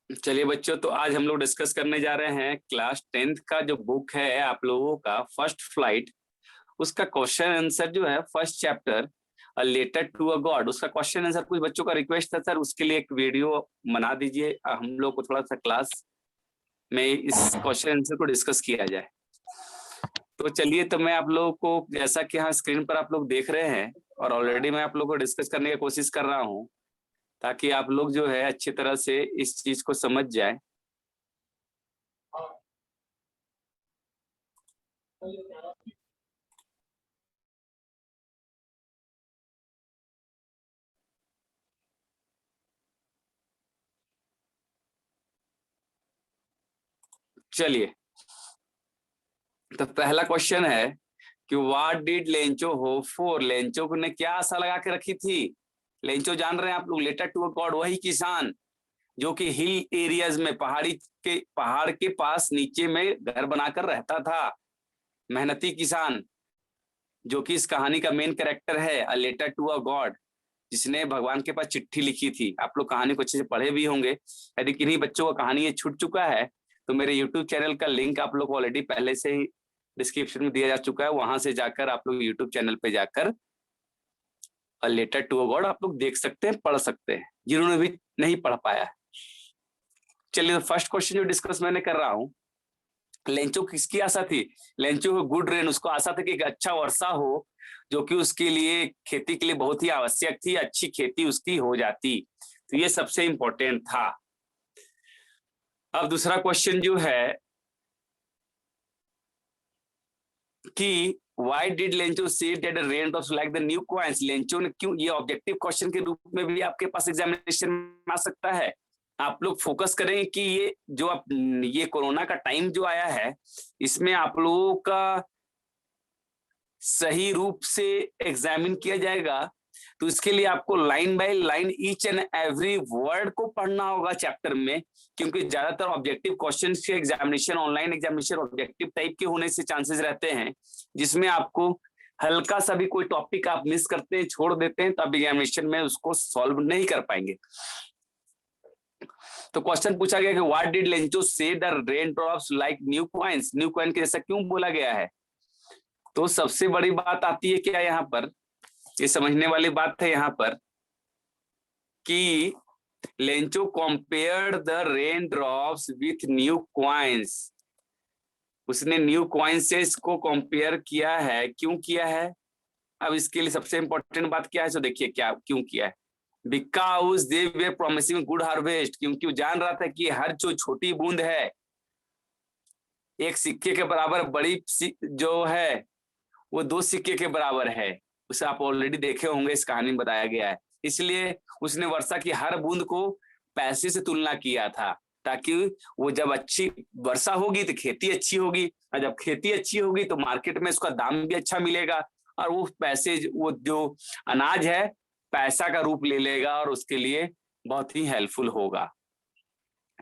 चलिए बच्चों, तो आज हम लोग डिस्कस करने जा रहे हैं क्लास 10th का जो बुक है आप लोगों का फर्स्ट फ्लाइट। उसका क्वेश्चन आंसर जो है first chapter a letter to a God, उसका क्वेश्चन आंसर कुछ बच्चों का रिक्वेस्ट था सर, उसके लिए एक वीडियो बना दीजिए, हम लोग को थोड़ा सा क्लास में इस क्वेश्चन आंसर को डिस्कस किया जाए। तो चलिए, तो मैं आप लोगों को, जैसा कि यहाँ स्क्रीन पर आप लोग देख रहे हैं और ऑलरेडी मैं आप लोगों को डिस्कस करने की कोशिश कर रहा हूँ, ताकि आप लोग जो है अच्छी तरह से इस चीज को समझ जाए। चलिए, तो पहला क्वेश्चन है कि what did Lencho hope for, Lencho ने क्या आशा लगा के रखी थी। लेंचो जान रहे हैं आप लोग, लेटर टू अ गॉड, वही किसान जो कि हिल एरियाज में, पहाड़ के पास नीचे में घर बनाकर रहता था, मेहनती किसान, जो कि इस कहानी का मेन कैरेक्टर है a letter to a God, जिसने भगवान के पास चिट्ठी लिखी थी। आप लोग कहानी को अच्छे से पढ़े भी होंगे। यदि किन्हीं बच्चों को कहानी ये छूट चुका है तो मेरे यूट्यूब चैनल का लिंक आप लोग को ऑलरेडी पहले से ही डिस्क्रिप्शन में दिया जा चुका है, वहां से जाकर आप लोग यूट्यूब चैनल पे जाकर a letter to a God आप लोग देख सकते हैं, पढ़ सकते हैं, जिन्होंने भी नहीं पढ़ पाया है। चलिए, तो फर्स्ट क्वेश्चन जो डिस्कस मैंने कर रहा हूँ, लेंचो किसकी आशा थी। लेंचो को गुड रेन, उसको आशा था कि एक अच्छा वर्षा हो, जो कि उसके लिए खेती के लिए बहुत ही आवश्यक थी, अच्छी खेती उसकी हो जाती, तो ये सबसे इंपॉर्टेंट था। अब दूसरा क्वेश्चन जो है कि why did Lencho say that rain drops like the new coins, Lencho ने क्यों, ये ऑब्जेक्टिव क्वेश्चन के रूप में भी आपके पास एग्जामिनेशन में आ सकता है। आप लोग फोकस करें कि ये जो आप, ये कोरोना का टाइम जो आया है, इसमें आप लोगों का सही रूप से एग्जामिन किया जाएगा, तो इसके लिए आपको line by line each and every word को पढ़ना होगा चैप्टर में, क्योंकि ज्यादातर ऑब्जेक्टिव क्वेश्चन के examination, online examination objective type के होने से चांसेस रहते हैं, जिसमें आपको हल्का सा भी कोई टॉपिक आप मिस करते हैं, छोड़ देते हैं, तो आप एग्जामिनेशन में उसको सॉल्व नहीं कर पाएंगे। तो क्वेश्चन पूछा गया कि व्हाट डिड लेंचो से the rain drops like new coins, new coin के जैसा क्यों बोला गया है। तो सबसे बड़ी बात आती है क्या यहाँ पर, ये समझने वाली बात है यहाँ पर कि Lencho compared the rain drops with new coins, उसने न्यू क्वाइंसेस को कंपेयर किया है। क्यों किया है, अब इसके लिए सबसे इंपॉर्टेंट बात क्या है, तो देखिए क्या क्यों किया है। Because they way promising good harvest, क्योंकि वो जान रहा था कि हर जो छोटी बूंद है एक सिक्के के बराबर, बड़ी जो है वो दो सिक्के के बराबर है, उसे आप ऑलरेडी देखे होंगे, इस कहानी में बताया गया है। इसलिए उसने वर्षा की हर बूंद को पैसे से तुलना किया था, ताकि वो जब अच्छी वर्षा होगी तो खेती अच्छी होगी, और जब खेती अच्छी होगी तो मार्केट में उसका दाम भी अच्छा मिलेगा, और वो पैसे, वो जो अनाज है पैसा का रूप ले लेगा और उसके लिए बहुत ही हेल्पफुल होगा।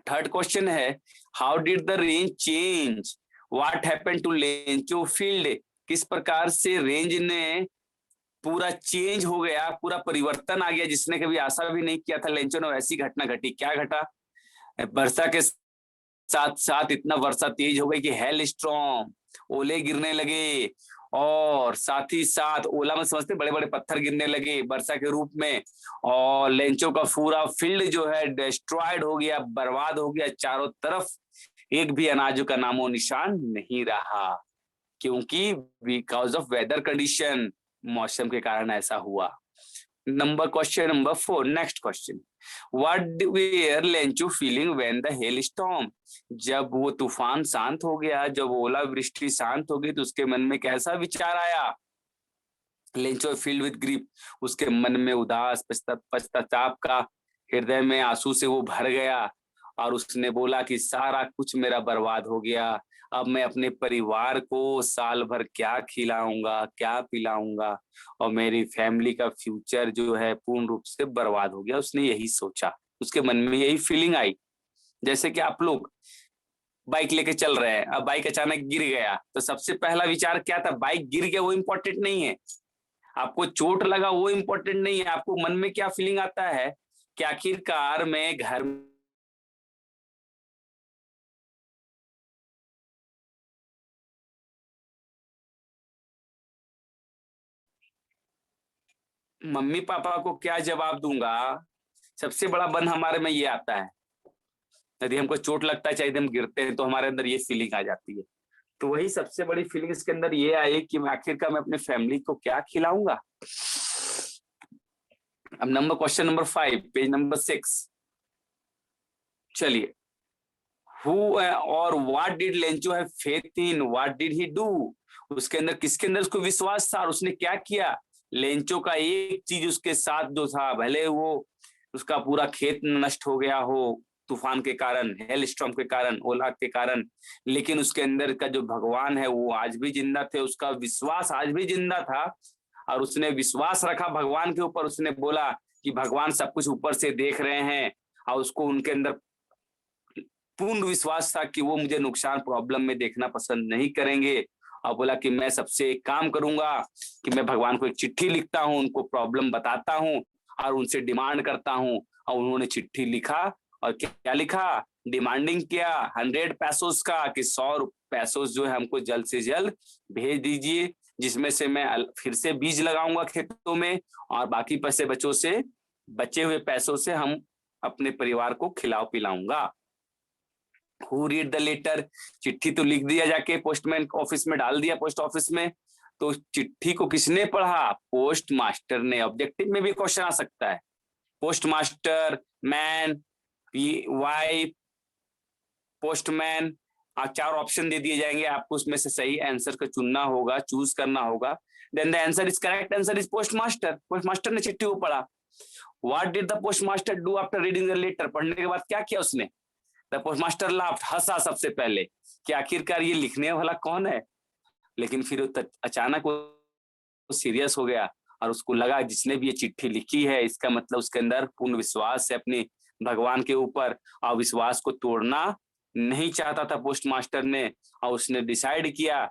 थर्ड क्वेश्चन है how did the rain change, what happened to Lencho field, किस प्रकार से रेंज ने पूरा चेंज हो गया, पूरा परिवर्तन आ गया, जिसने कभी आशा भी नहीं किया था लेंचो ने, वैसी घटना घटी। क्या घटा, वर्षा के साथ साथ इतना वर्षा तेज हो गई कि हेल स्टॉर्म, ओले गिरने लगे, और साथ ही साथ ओला में समझते बड़े बड़े पत्थर गिरने लगे वर्षा के रूप में, और लेंचो का पूरा फील्ड जो है डिस्ट्रॉयड हो गया, बर्बाद हो गया, चारों तरफ एक भी अनाज का नामो निशान नहीं रहा, क्योंकि बिकॉज ऑफ वेदर कंडीशन, मौसम के कारण ऐसा हुआ। Number question number 4, next question, what were Lencho feeling when the hail storm, जब वो तूफान शांत हो गया, जब ओला वृष्टि शांत हो गई, तो उसके मन में कैसा विचार आया। लेंचो फील्ड विद ग्रीफ, उसके मन में उदास पश्चाताप का, हृदय में आंसू से वो भर गया, और उसने बोला कि सारा कुछ मेरा बर्बाद हो गया, अब मैं अपने परिवार को साल भर क्या खिलाऊंगा, क्या पिलाऊंगा, और मेरी फैमिली का फ्यूचर जो है पूर्ण रूप से बर्बाद हो गया। उसने यही सोचा, उसके मन में यही फीलिंग आई। जैसे कि आप लोग बाइक लेके चल रहे हैं, अब बाइक अचानक गिर गया, तो सबसे पहला विचार क्या था, बाइक गिर गया वो इम्पोर्टेंट नहीं है, आपको चोट लगा वो इम्पोर्टेंट नहीं है, आपको मन में क्या फीलिंग आता है कि आखिरकार मैं घर मम्मी पापा को क्या जवाब दूंगा? सबसे बड़ा बन हमारे में ये आता है, यदि हमको चोट लगता है चाहे हम गिरते हैं तो हमारे अंदर ये फीलिंग आ जाती है। तो वही सबसे बड़ी फीलिंग इसके अंदर ये आई कि मैं आखिरकार मैं अपने फैमिली को क्या खिलाऊंगा। अब क्वेश्चन नंबर 5, पेज नंबर 6। चलिए, हु और what did Lencho have faith in, what did he do? उसके अंदर किसके अंदर उसको विश्वास था और उसने क्या किया? लेंचो का एक चीज उसके साथ जो था, भले वो उसका पूरा खेत नष्ट हो गया हो तूफान के कारण, हेल स्टॉर्म के कारण, ओला के कारण, लेकिन उसके अंदर का जो भगवान है वो आज भी जिंदा थे, उसका विश्वास आज भी जिंदा था। और उसने विश्वास रखा भगवान के ऊपर, उसने बोला कि भगवान सब कुछ ऊपर से देख रहे हैं, और उसको उनके अंदर पूर्ण विश्वास था कि वो मुझे नुकसान प्रॉब्लम में देखना पसंद नहीं करेंगे। और बोला कि मैं सबसे एक काम करूंगा कि मैं भगवान को एक चिट्ठी लिखता हूँ, उनको प्रॉब्लम बताता हूँ और उनसे डिमांड करता हूँ। और उन्होंने चिट्ठी लिखा और क्या लिखा? डिमांडिंग किया 100 पैसोस का, कि 100 पैसोस जो है हमको जल्द से जल्द भेज दीजिए, जिसमें से मैं फिर से बीज लगाऊंगा खेतों में, और बाकी पैसे बचों से, बचे हुए पैसों से हम अपने परिवार को खिलाओ पिलाऊंगा। Who read the letter? चिट्ठी तो लिख दिया, जाके पोस्टमैन ऑफिस में डाल दिया, पोस्ट ऑफिस में। तो चिट्ठी को किसने पढ़ा? पोस्ट मास्टर ने। ऑब्जेक्टिव में भी क्वेश्चन आ सकता है, post master, man, wife, postman. 4 option दे दिए जाएंगे आपको, उसमें से सही आंसर को चुनना होगा, चूज करना होगा। Then the answer is correct, answer is postmaster. Postmaster ने चिट्ठी को पढ़ा। What did the postmaster do after reading the letter? पढ़ने के बाद क्या किया उसने? द पोस्टमास्टर लाफ्ड, हंसा सबसे पहले कि आखिरकार ये लिखने वाला कौन है। लेकिन फिर अचानक वो सीरियस हो गया और उसको लगा जिसने भी ये चिट्ठी लिखी है इसका मतलब उसके अंदर पूर्ण विश्वास है अपने भगवान के ऊपर, और विश्वास को तोड़ना नहीं चाहता था पोस्ट मास्टर ने। और उसने डिसाइड किया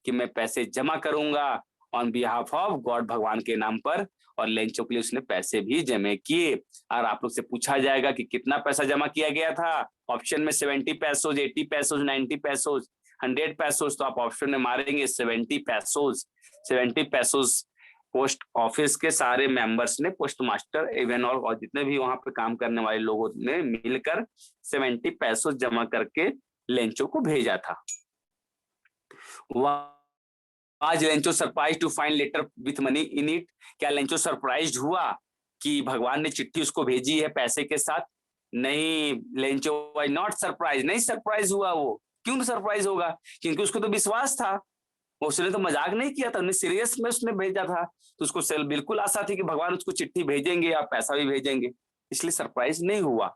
कि मैं पैसे जमा करूंगा ऑन बिहाफ ऑफ गॉड, भगवान के नाम पर। और लेंचो के लिए उसने पैसे भी जमा किए। और आप लोग से पूछा जाएगा कि कितना पैसा जमा किया गया था? ऑप्शन में 70 पैसोज, 80 पैसोज, 90 पैसोज, 100 पैसोज। तो आप ऑप्शन में मारेंगे 70 पैसोज। 70 पैसोज पोस्ट ऑफिस के सारे मेंबर्स ने, पोस्ट मास्टर इवन और जितने भी वहां पे काम करने वाले लोगों ने मिलकर 70 पैसोज जमा करके लेंचो को भेजा था। आज Lencho surprise to find letter with money in it? क्या लेंचो सरप्राइज हुआ कि भगवान ने चिट्ठी उसको भेजी है पैसे के साथ? नहीं, लेंचो वाज नॉट सरप्राइज, नहीं सरप्राइज हुआ वो। क्यों सरप्राइज होगा? क्योंकि उसको तो विश्वास था, उसने तो मजाक नहीं किया था, सीरियस में उसने भेजा था। तो उसको बिल्कुल आशा थी कि भगवान उसको चिट्ठी भेजेंगे या पैसा भी भेजेंगे, इसलिए सरप्राइज नहीं हुआ।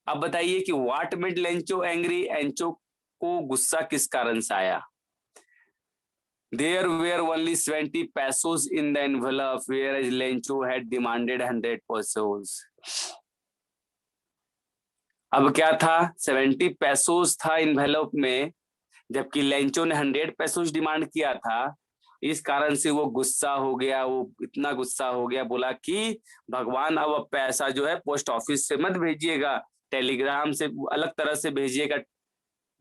अब बताइए कि व्हाट मेड लेंचो एंग्री? एंचो को गुस्सा किस कारण से आया? There were only 70 pesos in the envelope, whereas Lencho had demanded 100 pesos. अब क्या था? 70 पैसोस था इन्वेलप में, जबकि लेंचो ने 100 पैसोस डिमांड किया था। इस कारण से वो गुस्सा हो गया, वो इतना गुस्सा हो गया, बोला कि भगवान अब पैसा जो है पोस्ट ऑफिस से मत भेजिएगा, टेलीग्राम से अलग तरह से भेजिएगा,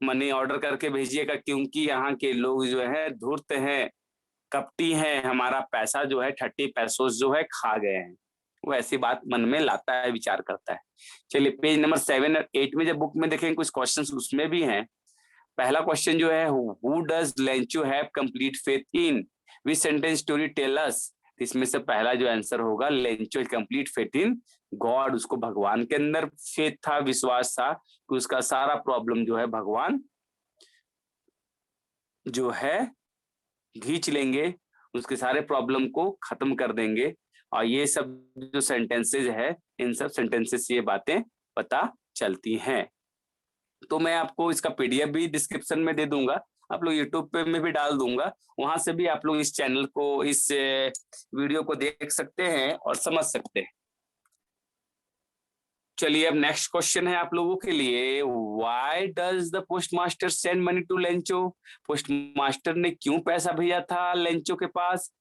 मनी ऑर्डर करके भेजिएगा, क्योंकि यहाँ के लोग जो है धूर्त हैं, कपटी हैं, हमारा पैसा जो है 30 पैसोस जो है खा गए हैं। वो ऐसी बात मन में लाता है, विचार करता है। चलिए पेज नंबर 7 और 8 में जब बुक में देखेंगे कुछ क्वेश्चंस उसमें भी हैं। पहला क्वेश्चन जो है, who does Lencho have complete faith in? Which sentence story tell us? इसमें से पहला जो आंसर होगा, Lencho complete faith in God. उसको भगवान के अंदर फेथ था, विश्वास था कि उसका सारा प्रॉब्लम जो है भगवान जो है खींच लेंगे, उसके सारे प्रॉब्लम को खत्म कर देंगे। और ये सब जो सेंटेंसेज है, इन सब सेंटेंसेस से ये बातें पता चलती हैं। तो मैं आपको इसका पीडीएफ भी डिस्क्रिप्शन में दे दूंगा, आप लोग यूट्यूब पे में भी डाल दूंगा, वहां से भी आप लोग इस चैनल को, इस वीडियो को देख सकते हैं और समझ सकते हैं। चलिए अब नेक्स्ट क्वेश्चन है आप लोगों के लिए, why does the postmaster send money to Lencho? Postmaster ने क्यों पैसा भेजा था लेंचो के पास?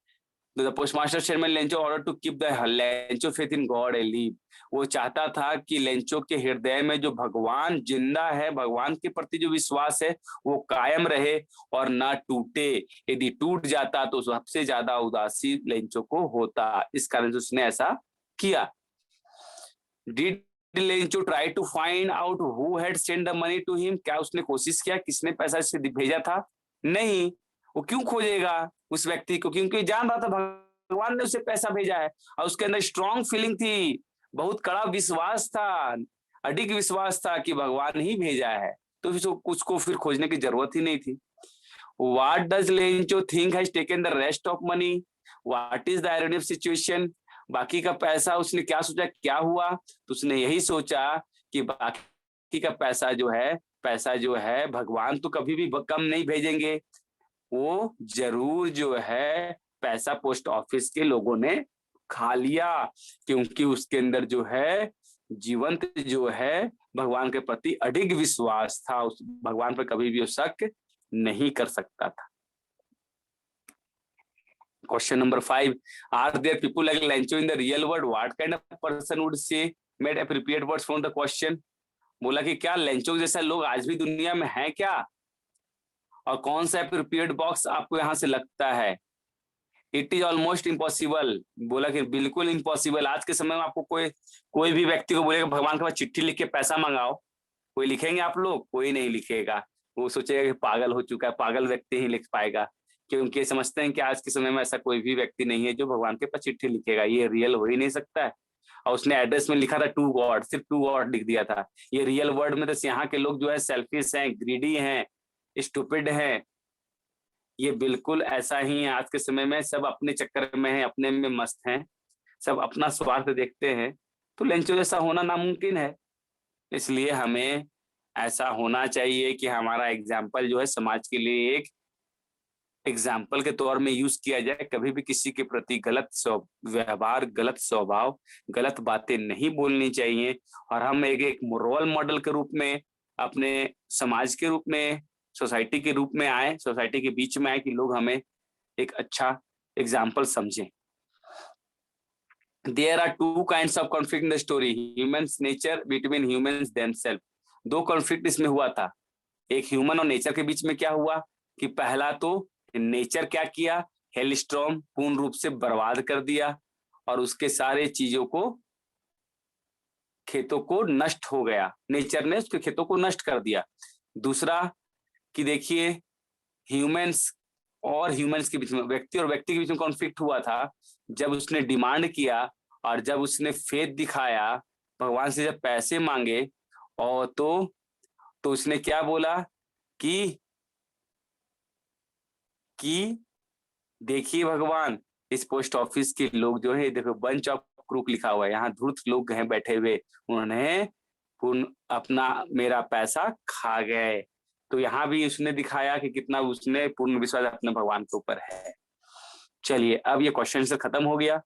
The postmaster chairman Lencho ordered to keep the Lencho faith in God alive. वो चाहता था कि लेंचो के हृदय में जो भगवान जिंदा है, भगवान के प्रति जो विश्वास है वो कायम रहे और ना टूटे। यदि टूट जाता तो सबसे ज्यादा उदासी लेंचो को होता, इस कारण से उसने ऐसा किया। Did Lencho try to find out who had send the money to him? क्या उसने कोशिश किया किसने पैसा इसे भेजा था? नहीं। वो क्यों खोजेगा उस व्यक्ति को? क्योंकि जान रहा था भगवान ने उसे पैसा भेजा है और उसके अंदर स्ट्रॉन्ग फीलिंग थी, बहुत कड़ा विश्वास था, अडिग विश्वास था कि भगवान ही भेजा है, तो उसको फिर खोजने की जरूरत ही नहीं थी। What does Lencho think has taken the rest of money? What is the irony of situation? बाकी का पैसा उसने क्या सोचा क्या हुआ? तो उसने यही सोचा कि बाकी का पैसा जो है भगवान तो कभी भी कम नहीं भेजेंगे, वो जरूर जो है पैसा पोस्ट ऑफिस के लोगों ने खा लिया, क्योंकि उसके अंदर जो है जीवंत जो है भगवान के प्रति अडिग विश्वास था, उस भगवान पर कभी भी वो शक नहीं कर सकता था। Question number 5, are there people like Lencho in the real world? What kind of person would say made appropriate words from the question? बोला कि क्या लेंचो जैसा लोग आज भी दुनिया में है क्या, और कौन सा एप्रोप्रिएट बॉक्स आपको यहां से लगता है? It is almost impossible. बोला कि बिल्कुल इम्पॉसिबल। आज के समय में आपको कोई भी व्यक्ति को बोलेगा भगवान के पास चिट्ठी लिख के पैसा मंगाओ, कोई लिखेंगे आप लोग? कोई नहीं लिखेगा, वो सोचेगा कि पागल हो चुका है, पागल व्यक्ति ही लिख पाएगा, क्योंकि समझते हैं कि आज के समय में ऐसा कोई भी व्यक्ति नहीं है जो भगवान के पास चिट्ठी लिखेगा, ये रियल हो ही नहीं सकता है। और उसने एड्रेस में लिखा था टू गॉड, सिर्फ टू गॉड लिख दिया था। ये रियल वर्ल्ड में तो यहाँ के लोग जो है सेल्फिश हैं, ग्रीडी हैं, स्टूपिड हैं, ये बिल्कुल ऐसा ही है। आज के समय में सब अपने चक्कर में है, अपने में मस्त हैं, सब अपना स्वार्थ देखते हैं, तो लेंचो जैसा होना नामुमकिन है। इसलिए हमें ऐसा होना चाहिए कि हमारा एग्जाम्पल जो है समाज के लिए एक एग्जाम्पल के तौर में यूज किया जाए। कभी भी किसी के प्रति गलत व्यवहार, गलत स्वभाव, गलत बातें नहीं बोलनी चाहिए, और हम एक रोल मॉडल के रूप में अपने समाज के रूप में, सोसाइटी के रूप में आए, सोसाइटी के बीच में आए कि लोग हमें एक अच्छा एग्जाम्पल समझें। There are two kinds of conflict in the story, humans nature between humans themselves। दो कॉन्फ्लिक्ट इसमें हुआ था, एक ह्यूमन और नेचर के बीच में क्या हुआ कि पहला तो नेचर क्या किया, हेलस्टॉर्म पूर्ण रूप से बर्बाद कर दिया और उसके सारे चीजों को, खेतों को नष्ट हो गया, नेचर ने उसके खेतों को नष्ट कर दिया। दूसरा कि देखिए ह्यूमंस और ह्यूमंस के बीच में, व्यक्ति और व्यक्ति के बीच में कॉन्फ्लिक्ट हुआ था जब उसने डिमांड किया और जब उसने फेथ दिखाया, भगवान से जब पैसे मांगे, और तो उसने क्या बोला कि देखिए भगवान, इस पोस्ट ऑफिस के लोग जो है, देखो बंच ऑफ क्रूक लिखा हुआ है, यहाँ धूर्त लोग हैं बैठे हुए, उन्होंने पूर्ण अपना मेरा पैसा खा गए। तो यहाँ भी उसने दिखाया कि कितना उसने पूर्ण विश्वास अपने भगवान के ऊपर है। चलिए अब ये क्वेश्चन से खत्म हो गया,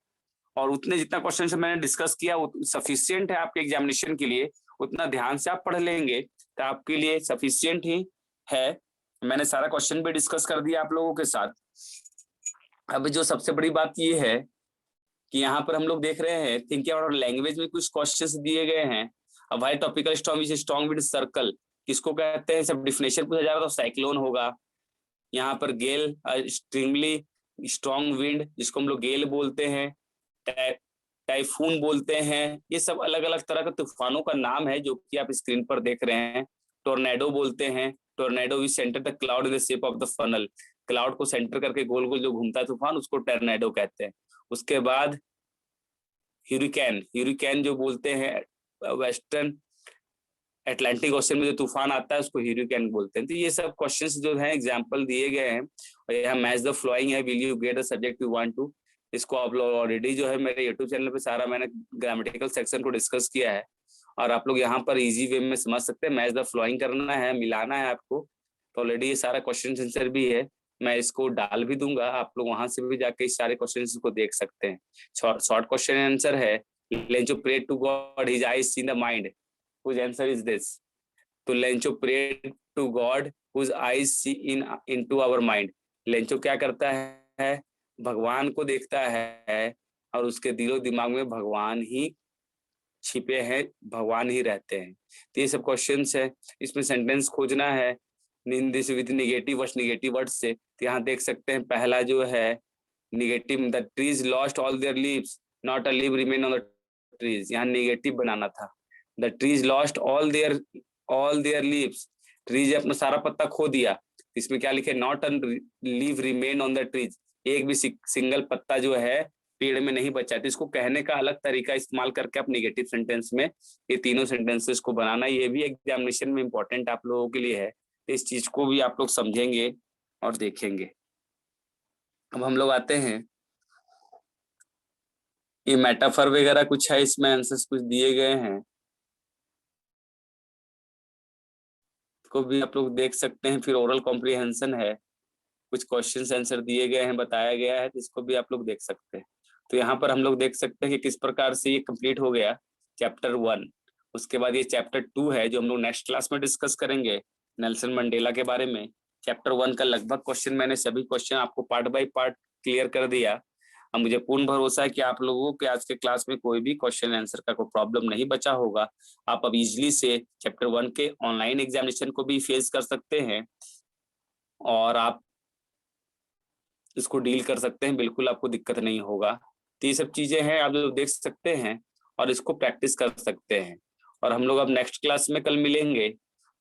और उतने जितना क्वेश्चन से मैंने डिस्कस किया वो सफिशियंट है आपके एग्जामिनेशन के लिए, उतना ध्यान से आप पढ़ लेंगे तो आपके लिए सफिशियंट ही है। मैंने सारा क्वेश्चन भी डिस्कस कर दिया आप लोगों के साथ। अब जो सबसे बड़ी बात ये है कि यहाँ पर हम लोग देख रहे हैं थिंकिंग अबाउट लैंग्वेज में कुछ क्वेश्चंस दिए गए हैं। अब भाई topical storm is strong wind circle किसको कहते हैं, सब डिफिनेशन पूछा जा रहा तो साइक्लोन होगा। यहाँ पर गेल एक्सट्रीमली स्ट्रॉन्ग विंड जिसको हम लोग गेल बोलते हैं, टाइफून बोलते हैं, ये सब अलग अलग तरह के तूफानों का नाम है जो कि आप स्क्रीन पर देख रहे हैं। टोर्नेडो बोलते हैं, tornado which centre the cloud in the shape of the funnel, cloud को सेंटर करके गोल गोल जो घूमता है तूफान, उसको टोर्नेडो कहते हैं। उसके बाद ह्यूरिकेन, ह्यूरिकेन जो बोलते हैं वेस्टर्न अटलांटिक ओशन में जो तूफान आता है उसको ह्यूरिकेन बोलते हैं। तो ये सब क्वेश्चंस जो हैं एग्जांपल दिए गए हैं, और यहाँ मैच द फ्लोइंग है, will you get the subject you want to. इसको आप लोग ऑलरेडी जो है मेरे यूट्यूब चैनल पे सारा मैंने ग्रामेटिकल सेक्शन को डिस्कस किया है, और आप लोग यहाँ पर इजी वे में समझ सकते हैं। मैच द फ्लोइंग करना है, मिलाना है आपको, तो ऑलरेडी ये सारा क्वेश्चन आंसर भी है, मैं इसको डाल भी दूंगा, आप लोग वहां से भी जाके इस सारे क्वेश्चन को देख सकते हैं। शॉर्ट क्वेश्चन आंसर है, Lencho prayed to God, his eyes see the mind, whose answer is this? तो Lencho prayed to God whose eyes see into our mind। लेंचो क्या करता है, भगवान को देखता है और उसके दिलो दिमाग में भगवान ही छिपे हैं, भगवान ही रहते हैं। तो ये सब क्वेश्चंस है, इसमें सेंटेंस खोजना है in this with negative word से। तो यहाँ देख सकते हैं पहला जो है negative, the trees lost all there leaves, not a leave remain on the trees, यहाँ नेगेटिव बनाना था। The trees lost all there leaves, trees अपना सारा पत्ता खो दिया, इसमें क्या लिखे, not a leave remain on the trees, एक भी सिंगल पत्ता जो है पेड़ में नहीं बचा। तो इसको कहने का अलग तरीका इस्तेमाल करके आप नेगेटिव सेंटेंस में ये तीनों सेंटेंसेस को बनाना, ये भी एग्जामिनेशन में इंपॉर्टेंट आप लोगों के लिए है। तो इस चीज को भी आप लोग समझेंगे और देखेंगे। अब हम लोग आते हैं, ये मेटाफर वगैरह कुछ है, इसमें आंसर्स कुछ दिए गए हैं, को भी आप लोग देख सकते हैं। फिर ओरल कॉम्प्रिहेंशन है, कुछ क्वेश्चंस आंसर दिए गए हैं, बताया गया है, तो इसको भी आप लोग देख सकते हैं। तो यहाँ पर हम लोग देख सकते हैं कि किस प्रकार से ये कंप्लीट हो गया चैप्टर 1। उसके बाद ये चैप्टर 2 है जो हम लोग नेक्स्ट क्लास में डिस्कस करेंगे, नेल्सन मंडेला के बारे में। चैप्टर 1 का लगभग क्वेश्चन, मैंने सभी क्वेश्चन आपको पार्ट बाय पार्ट क्लियर कर दिया। अब मुझे पूर्ण भरोसा है कि आप लोगों के आज के क्लास में कोई भी क्वेश्चन आंसर का कोई प्रॉब्लम नहीं बचा होगा। आप अब इजिली से चैप्टर 1 के ऑनलाइन एग्जामिनेशन को भी फेस कर सकते हैं और आप इसको डील कर सकते हैं, बिल्कुल आपको दिक्कत नहीं होगा। तो ये सब चीजें हैं, आप लोग देख सकते हैं और इसको प्रैक्टिस कर सकते हैं। और हम लोग अब नेक्स्ट क्लास में कल मिलेंगे।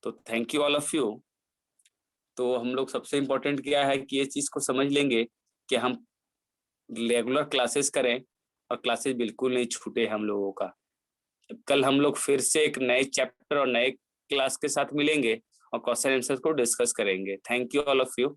तो thank you all of you. तो हम लोग सबसे इम्पोर्टेंट क्या है कि ये चीज को समझ लेंगे कि हम रेगुलर क्लासेस करें और क्लासेस बिल्कुल नहीं छूटे हम लोगों का। कल हम लोग फिर से एक नए चैप्टर और नए क्लास के साथ मिलेंगे और क्वेश्चन आंसर को डिस्कस करेंगे। Thank you all of you.